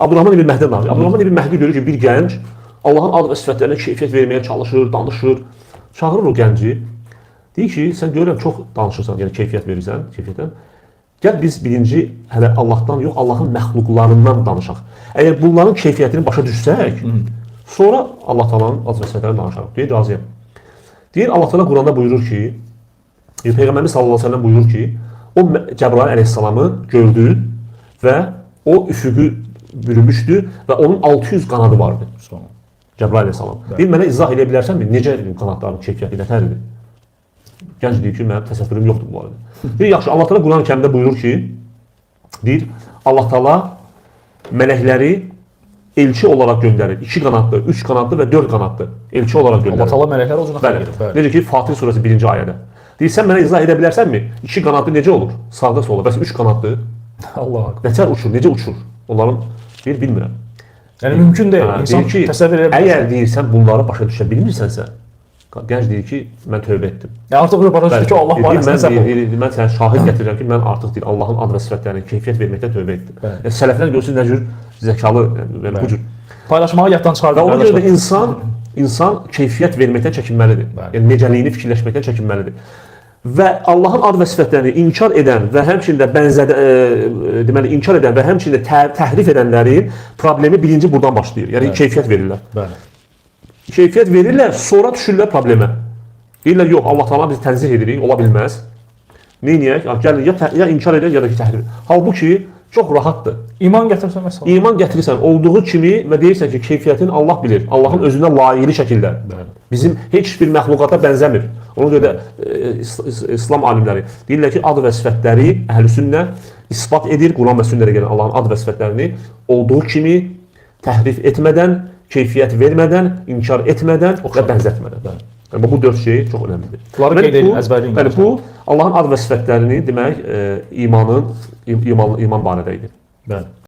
Abdurrahman ibn Məhdi danışır. Abdurrahman ibn Məhdi görür ki, bir gənc Allahın ad və sifətlərinə keyfiyyət verməyə çalışır, danışır. Çağırır o gənci. Deyir ki, sən görürəm çox danışırsan, yəni keyfiyyət verirsən, keyfiyyətdən. Gəl biz birinci hələ Allahdan yox, Allahın məxluqlarından danışaq. Əgər bunların keyfiyyətini başa düşsək, sonra Allah Taala'nın ad və sifətlərini danışarıq. Deyir, razıyam. Deyir, Allah Taala Quranda buyurur ki, Peyğəmbərimiz sallallahu əleyhi və səlləm buyurur ki, o Cəbrail əleyhissalamı gördü və o üfüqü bürümüşdü və onun 600 qanadı vardı. Cəbrail əleyhissalam. Deyir, mənə izah edə bilərsənmi, necə qanadların keyfiyyəti nətərdir? Gənc deyir ki, mənim təsəvvürüm yoxdur bu arada. Deyir, yaxşı, Allah Taala Quran-ı Kərimdə buyurur ki, deyir, Allah Taala mələkləri elçi olaraq göndərir. 2 qanadlı, 3 qanadlı və 4 qanadlı elçi olaraq göndərir. Allah Taala mələkləri o cür xəlq edir. Necə ki, Fatih surəsi 1-ci ayədə. Deyir, sən mənə izah edə bilərsənmi? 2 qanadlı necə olur? Sağda solda. Bəs 3 qanadlı Allah. nətər uçur, necə uçur? Onların deyir, bilmirəm. Yəni mümkün deyil. İnsan Deyir ki, təsəvvür edə əgər deyirsən bunları başa düşə bilmirsənsə, gənc deyir ki, mən tövbə etdim. Yəni artıq o başa düşdü ki, Allah barəsində səhv oldu. Mən sənə şahid gətirirəm ki, mən artıq deyir Allahın ad və sifətlərini keyfiyyət verməkdə tövbə etdim. Yəni sələflər görsün nə cür zəkalı, yəni bu cür. Paylaşmağı yaddan çıxardı. Və ona görə də insan keyfiyyət verməkdən çəkinməlidir. Yəni necəliyini fikirləşməkdən çəkinməlidir. Və Allahın ad və sifətlərini inkar edən və həmçinin də deməli inkar edən və həmçinin də təhrif edənlərin problemi birinci buradan başlayır. Yəni keyfiyyət verirlər. Bəli. Keyfiyyət verirlər, sonra düşürlər problemə. Deyirlər, yox, Allah Taala bizi tənzih edirik, ola bilməz. Neyniyək? Gəlin, ya inkar edək, ya da ki, təhrif. Halbuki, çox rahatdır. İman gətirsən məsələn. İman gətirirsən, olduğu kimi və deyirsən ki, keyfiyyətini Allah bilir. Allahın özünə layiqli şəkildə. Bizim heç bir məxluqata bənzəmir. Ona görə də İslam alimləri deyirlər ki, ad və sifətləri əhl-i-sünnə isbat edir. Quran və sünnədə gələn Allahın ad və sifətlərini olduğu kimi təhrif etmədən, keyfiyyət vermədən, inkar etmədən və bənzətmədən. Yəni, bu 4 şey çox önəmlidir. Bunları qeyd edin, əzbərləyin. Bəli, bu Allahın ad və sifətlərini demək iman barədə idi. Bəli.